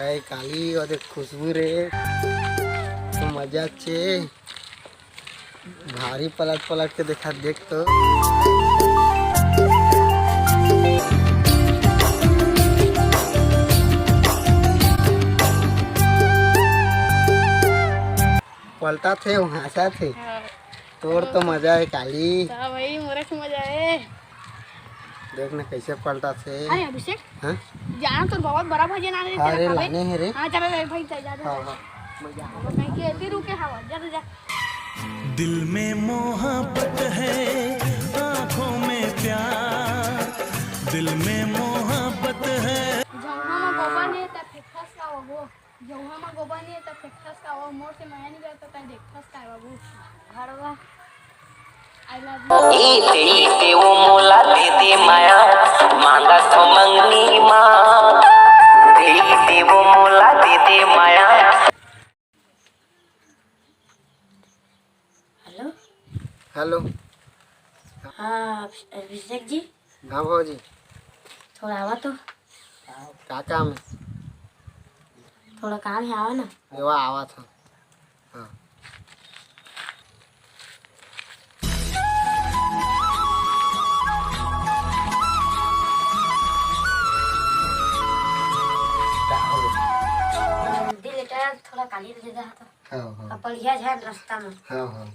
এই কালি ওদের খুশবু রে तो मजा अच्छे भारी पलट पलट के देखा देख तो पलटा थे वहाँ सा थे तोड़ तो मजा है काली भाई मोरा से मजा है देखना कैसे पलटा थे। अरे अभिषेक हाँ जाना तो बहुत बड़ा भजन आने अरे लाने हैं रे। हाँ चलो भाई जा हाँ हाँ कहीं के ऐसे रुके हवा जा जा दिल में मोहब्बत है आँखों में प्यार दिल में मोहब्बत है जौहा में गोबर नहीं तब फेंकस का वो जौहा में गोबर नहीं तब फेंकस का वो मोर से माया नहीं करता तब देखस का बाबू घरवा आई लव दे वो मोला दे दे माया मांगा तो मंगनी माँ दे वो मोला दे दे माया। हेलो हेलो हाँ अभिषेक जी हाँ भाजी थोड़ा आवा तो क्या काम है थोड़ा काम है आवा ना वो आवा था। हाँ दिल लेटा थोड़ा काली दे रहा था हाँ हाँ अब बढ़िया है रास्ता में हाँ हाँ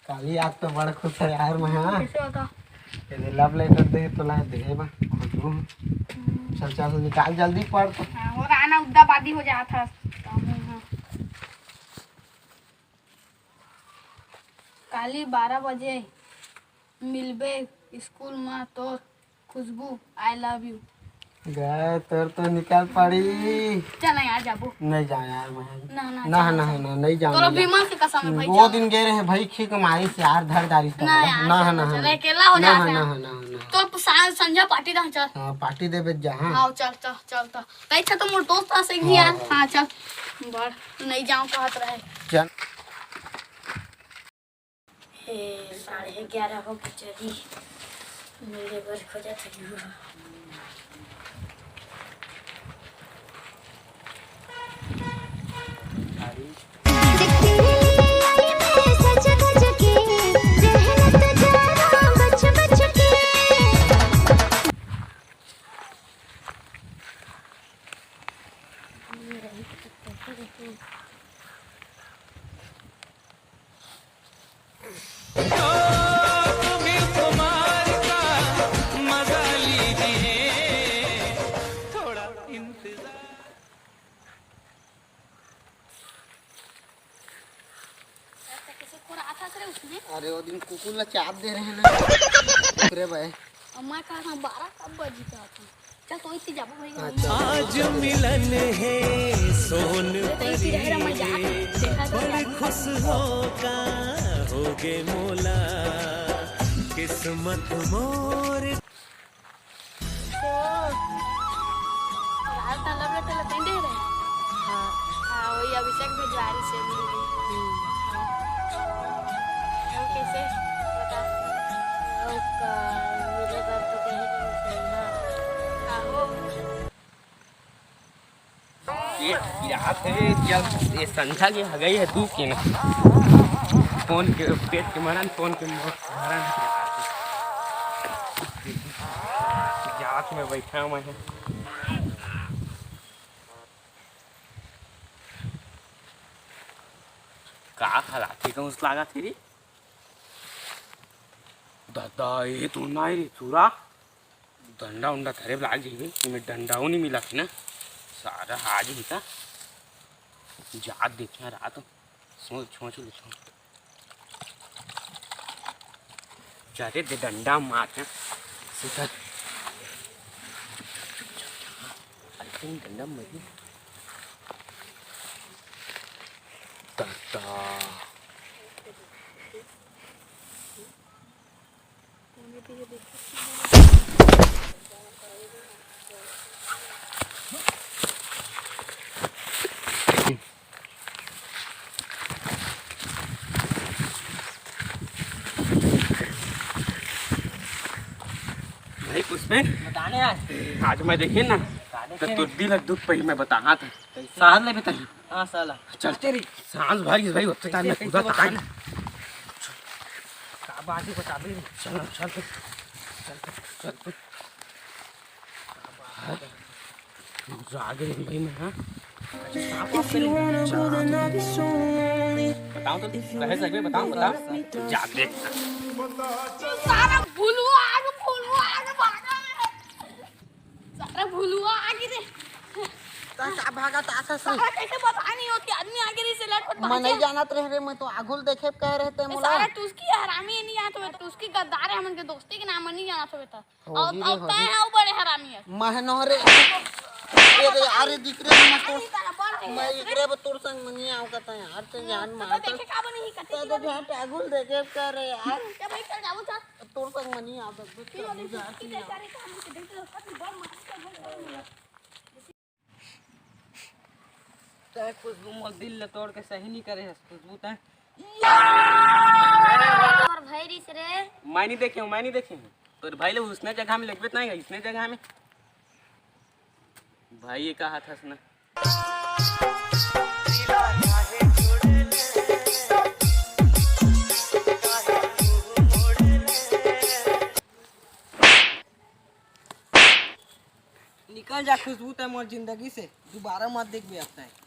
काली आज तो बड़ा खुश है यार मैं हाँ कैसे होता ये लव लेटर दे तो ला दे बा खुशबू चल चल निकाल जल्दी पढ़ तो हाँ हो रहा ना उद्दा बादी हो जाता काली 12 बजे मिलबे स्कूल में तो खुशबू आई लव यू गए तो निकाल पड़ी चल यार जाबो नहीं जा यार मैं ना ना ना ना नहीं तोरा जाऊंगा बीमा के कसम है भाई वो दिन गए रहे भाई खी कमाई से यार धरदारी से ना यार ना ना चल ना अकेला हो ना जाता ना है ना तो संजय पार्टी दा चल हाँ पार्टी देवे जहाँ आओ चल चल चल तो कैसा तो मोर दोस्त आ से यार हां चल बड़ नहीं जाऊं कहत रहे चल 11:30 हो के चली मेरे बर खोजा था अरे वो दिन कुकुर ला चाप दे रहे हैं ना अरे भाई अम्मा का 12 कब बजी का था चल तो इसी जाबो भाई आज मिलन है सोन इसी रह रहा मैं जा देखा बड़े खुश होगा होगे मोला किस्मत मोर तो यार तलब ले पेंडे रे हां वही अभिषेक भेजवारी से मिल गई कैसे बता मेरे बर तो कहीं नहीं ना आहो ये रात है जब ये संध्या की हो गई है तू के ना फोन के पेट के मरन फोन के मरन जात में बैठा मैं का हालात का उस लागा थी दादा ये तो ना रे चूरा डंडा उंडा थरे लाग जाइए तुम्हें डंडा नहीं मिला थी ना सारा आज ही था जात देखा रात सोच छोच लेता जाते दे डंडा मारना सीधा डंडा मरी दादा आज मैं देखे ना तो तू दिल दुख पे मैं बता हाँ था साल ले बता हाँ साला चल तेरी सांस भाई भाई होते तार में पूरा तक का बाजी बता दे चल चल चल चल आगे भाई मैं हाँ बताओ तो कहे सकते बताओ बताओ जा देख सारा भूलुआ आगे भागा सारा भूलुआ आगे रे का भागा तासा से सारा कैसे पता नहीं होती आदमी आगे रे से लट मैं नहीं जानत रहे रे मैं तो आगुल देखे कह रहते मोला सारा टुस्की हरामी नहीं आत होवे टुस्की गद्दार है हमन के दोस्ती के नाम नहीं जानत होवे त और तय है बड़े हरामी है मैं नहरे अरे अरे दिकरे मैं तो मैं इकरे तोर संग मनी आव का ता यार से जान मार देखे का बनी ही कते तो घाट आगुल देखे कह रहे यार क्या भाई चल जाओ था तोर संग मनी आव की करे काम के देख तो बड़ मस्त तय खुशबू मोल दिल ले तोड़ के सही नहीं करे खुशबू तय और भैरी से रे मैं नहीं देखे हूँ तो भाई लोग उसने जगह में लगभग नहीं इसने जगह में भाई ये कहा था उसने निकल जा खुशबू तय मोर जिंदगी से दोबारा मत देख बे अब तय